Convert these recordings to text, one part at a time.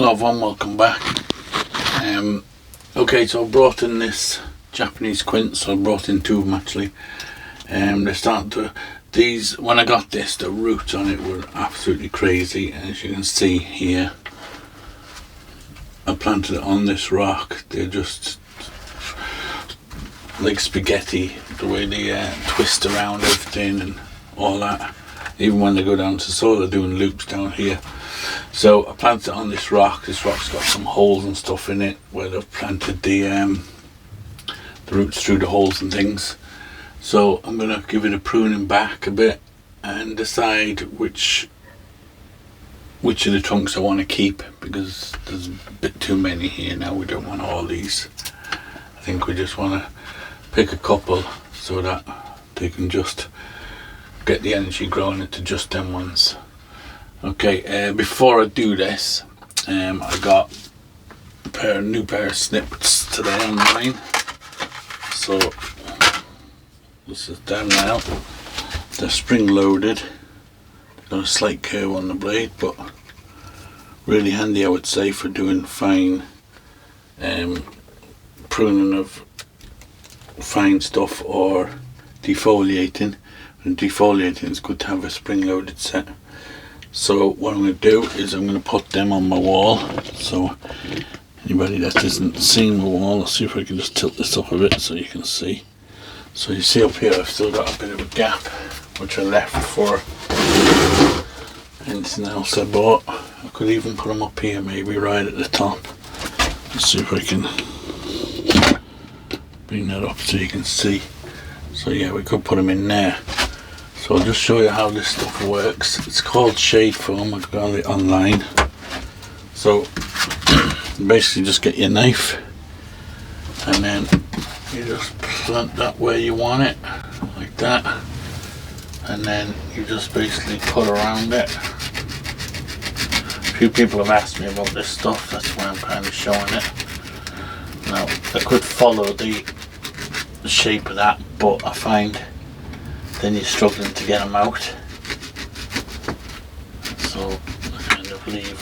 Hello everyone, welcome back. Okay, so I brought in this Japanese quince. So I brought in two of them actually. They're starting to, these, when I got this, the roots on it were absolutely crazy. And as you can see here, I planted it on this rock. They're just like spaghetti, the way they twist around everything and all that. Even when they go down to the soil, they're doing loops down here. So I planted it on this rock. This rock's got some holes and stuff in it where they've planted the roots through the holes and things. So I'm going to give it a pruning back a bit and decide which of the trunks I want to keep, because there's a bit too many here now. We don't want all these. I think we just want to pick a couple so that they can just get the energy growing into just them ones. Okay, before I do this, I got a new pair of snips today online. So this is them now. They're spring loaded. They've got a slight curve on the blade, but really handy, I would say, for doing fine pruning of fine stuff or defoliating. And defoliating, it's good to have a spring loaded set. So what I'm going to do is I'm going to put them on my wall. So anybody that isn't seeing the wall, I'll see if I can just tilt this up a bit so you can see. So you see up here I've still got a bit of a gap which I left for anything else I bought. I could even put them up here, maybe right at the top. Let's see if I can bring that up so you can see. So yeah, we could put them in there. So I'll just show you how this stuff works. It's called shade foam. I've got it online. So basically just get your knife and then you just plant that where you want it, like that, and then you just basically put around it. A few people have asked me about this stuff, that's why I'm kind of showing it. Now I could follow the shape of that, but I find then you're struggling to get them out, so I kind of leave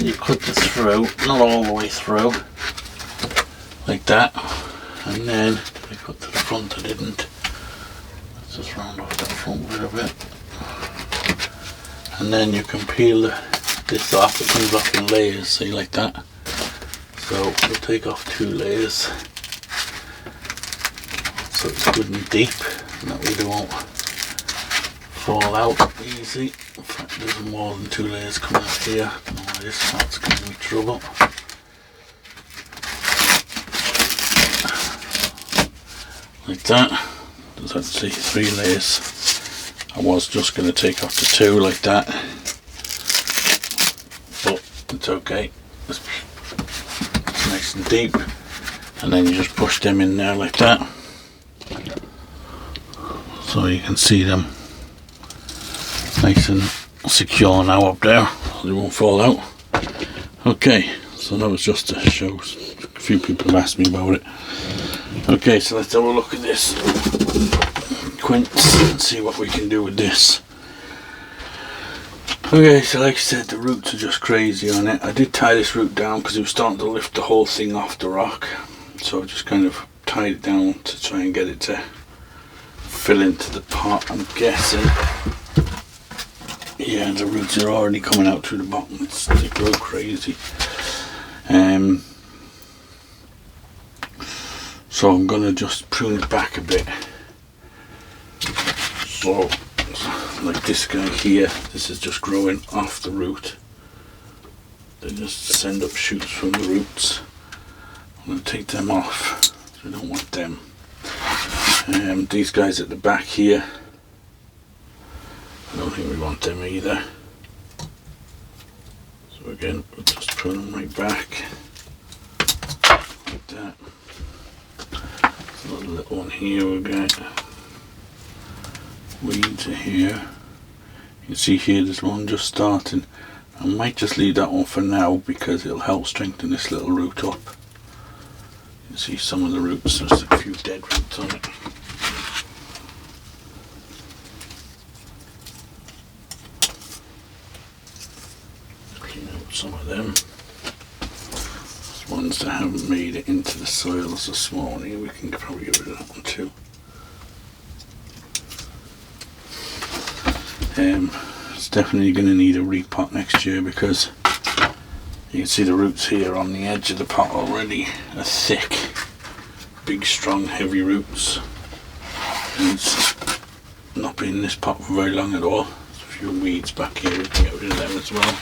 you cut it through, not all the way through, like that, and then if I cut to the front, I didn't. Let's just round off that front bit a bit, and then you can peel this off. It comes off in layers, see, like that. So we'll take off 2 layers. So it's good and deep, and that way they won't fall out easy. In fact, there's more than 2 layers coming up here. Oh, this part's going to be trouble. Like that. There's actually 3 layers. I was just going to take off the 2 like that, but it's okay. It's nice and deep, and then you just push them in there like that. So you can see them nice and secure now up there, they won't fall out. Okay, so that was just to show. A few people have asked me about it. Okay, so let's have a look at this quince and see what we can do with this. Okay, so like I said, the roots are just crazy on it. I did tie this root down because it was starting to lift the whole thing off the rock, so I just kind of tied it down to try and get it to fill into the pot. I'm guessing, yeah, the roots are already coming out through the bottom. They grow crazy. So I'm gonna just prune it back a bit. So like this guy here, this is just growing off the root. They just send up shoots from the roots. I'm gonna take them off, so I don't want them. These guys at the back here, I don't think we want them either. So again, we'll just prune them right back, like that. Another little one here we'll get. Weeds are here. You can see here there's one just starting. I might just leave that one for now because it'll help strengthen this little root up. You can see some of the roots, there's a few dead roots on it. plucking out some of them. Ones that haven't made it into the soils this morning, we can probably get rid of that one too. It's definitely going to need a repot next year because you can see the roots here on the edge of the pot already are thick, big, strong, heavy roots. And it's not been in this pot for very long at all. There's a few weeds back here, we can get rid of them as well.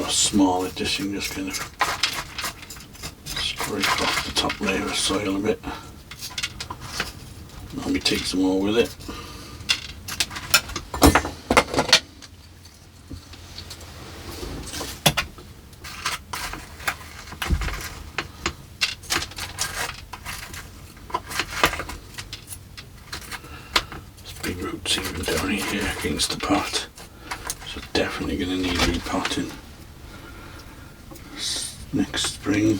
Small addition, just kind of scrape off the top layer of soil a bit. Maybe take some more with it. There's big roots even down here against the pot, so definitely going to need repotting next spring.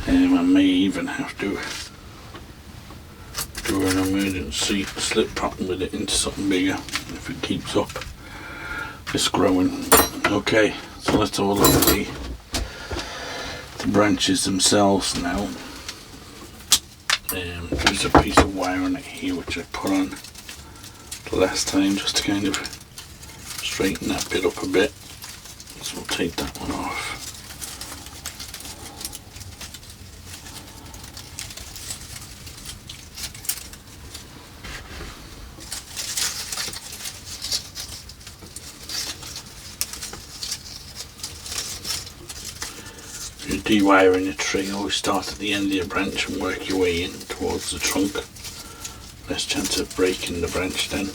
I may even have to do an emergency slip potting with it into something bigger if it keeps up this growing. Okay, so let's have a look at the branches themselves now. There's a piece of wire on it here which I put on the last time just to kind of straighten that bit up a bit. So we'll take that one off. If you're dewiring a tree, always start at the end of your branch and work your way in towards the trunk. Less chance of breaking the branch then.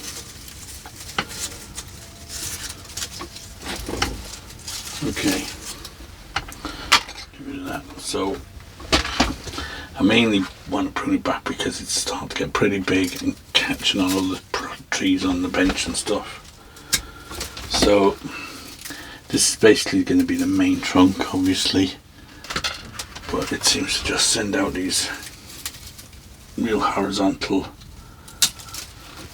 Okay, get rid of that. So I mainly want to prune it back because it's starting to get pretty big and catching on all the trees on the bench and stuff. So this is basically going to be the main trunk, obviously, but it seems to just send out these real horizontal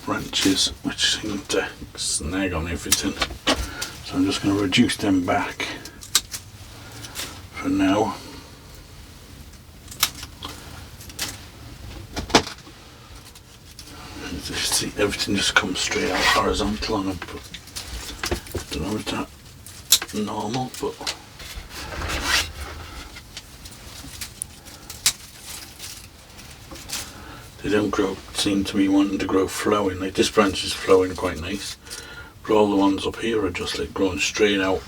branches which seem to snag on everything. So I'm just going to reduce them back for now. As you see, everything just comes straight out horizontal on them. I don't know if that's normal, but they don't seem to be wanting to grow flowing. Like this branch is flowing quite nice. But all the ones up here are just like growing straight out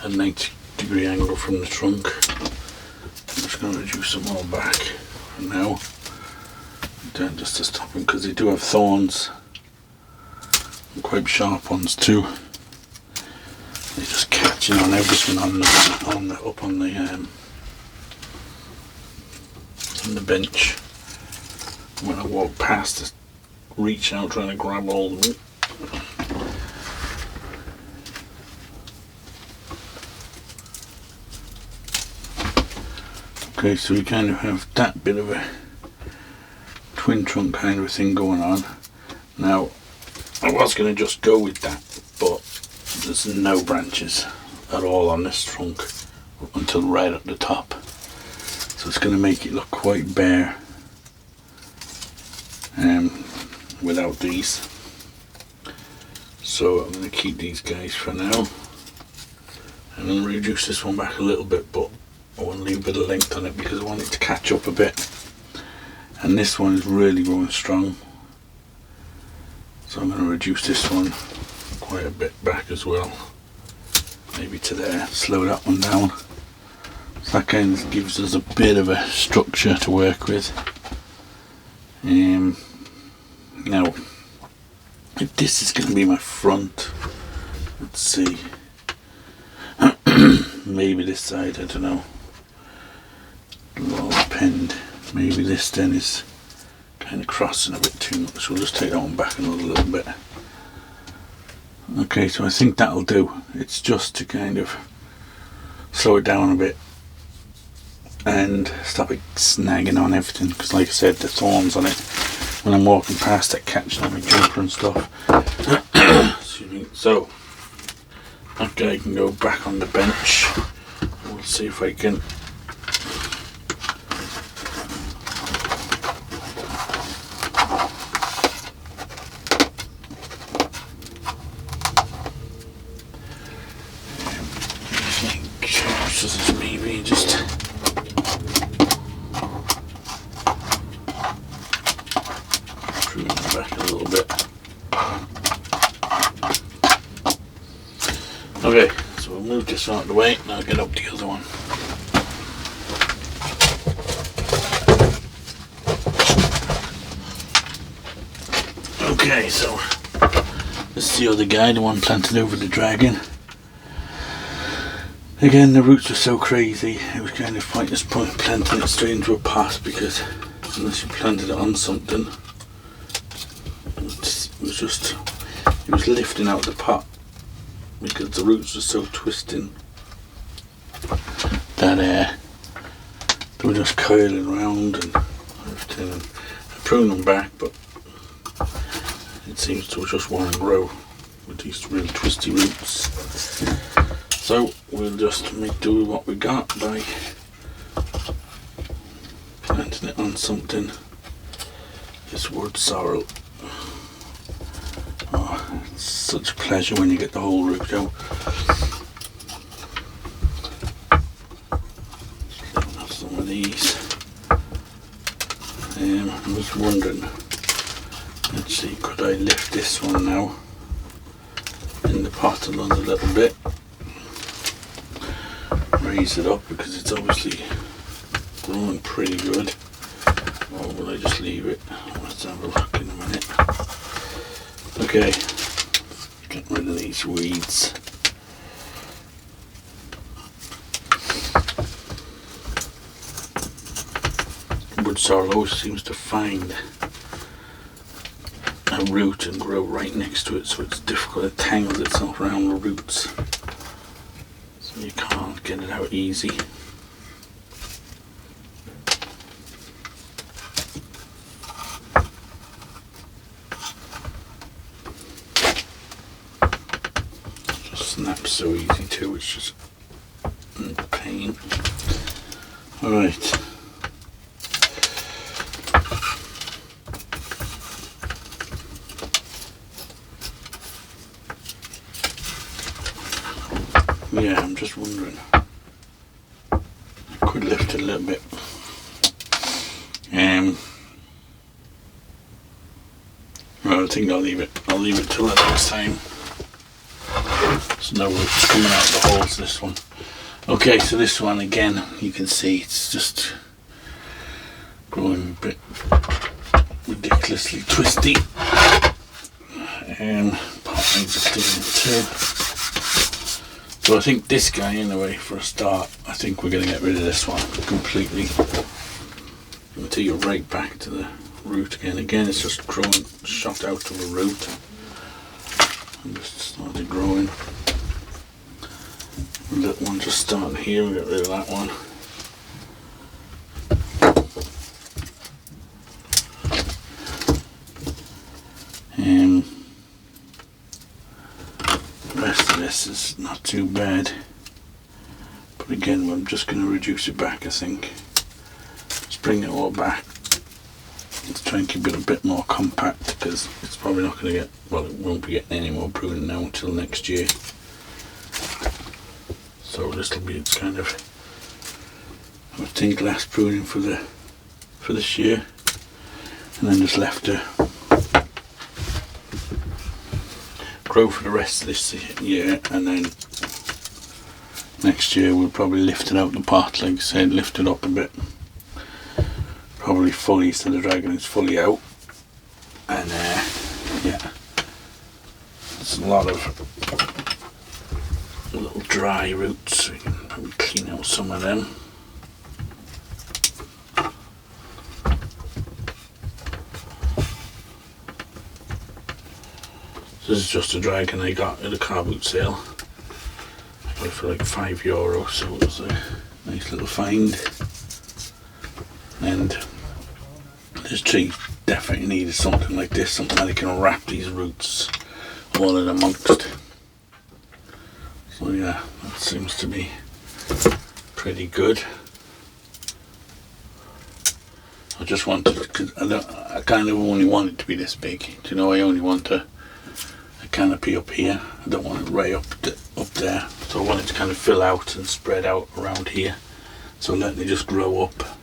at 90-degree angle from the trunk. I'm just going to reduce them all back for now. Then just to stop them because they do have thorns, and quite sharp ones too. They're just catching on everything on the bench. When I walk past, just reach out trying to grab all of them. Okay, so we kind of have that bit of a twin trunk kind of a thing going on. Now, I was going to just go with that, but there's no branches at all on this trunk up until right at the top. So it's going to make it look quite bare without these. So I'm going to keep these guys for now. I'm going to reduce this one back a little bit, but I want to leave a bit of length on it because I want it to catch up a bit. And this one is really growing strong. So I'm going to reduce this one quite a bit back as well. Maybe to there, slow that one down. So that kind of gives us a bit of a structure to work with. Now, if this is going to be my front, let's see, maybe this side, I don't know, it'll all depend. Maybe this then is kind of crossing a bit too much, so we'll just take that one back another little bit. Okay, so I think that'll do. It's just to kind of slow it down a bit and stop it snagging on everything, because like I said, the thorns on it when I'm walking past it, catching on my jumper and stuff. Excuse me. So that guy can go back on the bench. We'll see if I can maybe just prune it back a little bit. Okay, so we'll move this out of the way and I'll get up the other one. Okay, so this is the other guy, the one planted over the dragon. Again, the roots were so crazy, it was kind of pointless planting it straight into a pot, because unless you planted it on something, it was lifting out the pot, because the roots were so twisting that they were just curling around and everything. And I pruned them back, but it seems to just want to grow with these really twisty roots. So we'll just make do with what we got by planting it on something. This wood sorrel. Oh, it's such a pleasure when you get the whole root out. Some of these. I was wondering, let's see, could I lift this one now in the pot another little bit? Raise it up, because it's obviously growing pretty good. Or will I just leave it? Let's have a look in a minute. Okay, get rid of these weeds. Wood sorrel always seems to find a root and grow right next to it, so it's difficult. It tangles itself around the roots. You can't get it out easy. Just snaps so easy too, it's just a pain. Alright. Yeah, I'm just wondering. I could lift it a little bit. Well, I think I'll leave it. I'll leave it till the next time. There's no screwing out the holes. This one. Okay, so this one again, you can see it's just growing a bit ridiculously twisty. Pot needs a cleaning too. So I think this guy, anyway, for a start, I think we're going to get rid of this one completely. I'll take it right back to the root again. Again, it's just growing, shot out of a root. And just started growing. The little one just starting here, we'll get rid of that one. The rest of this is not too bad, but again I'm just going to reduce it back. I think just bring it all back. Let's try and keep it a bit more compact, because it's probably not going to get, well, it won't be getting any more pruning now until next year. So this will be its kind of, I think, last pruning for this year, and then just left to grow for the rest of this year, and then next year we'll probably lift it out the pot, like I said, lift it up a bit, probably fully, so the dragon is fully out, and yeah, there's a lot of little dry roots, so we can probably clean out some of them. This is just a dragon I got at a car boot sale. I got it for like €5, so it was a nice little find. This tree definitely needed something like this, something that it can wrap these roots all in amongst. So yeah, that seems to be pretty good. I just wanted, because I kind of only want it to be this big. Do you know, I only want a canopy up here. I don't want it right up there. So I want it to kind of fill out and spread out around here. So let me just grow up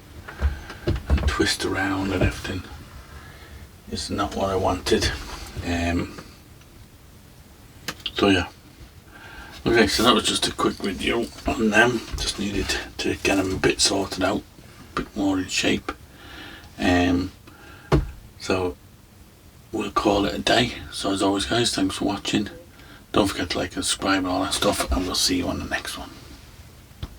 and twist around and everything. It's not what I wanted. So yeah. Okay, so that was just a quick video on them. Just needed to get them a bit sorted out, a bit more in shape. So we'll call it a day. So as always guys, thanks for watching. Don't forget to like and subscribe and all that stuff, and we'll see you on the next one.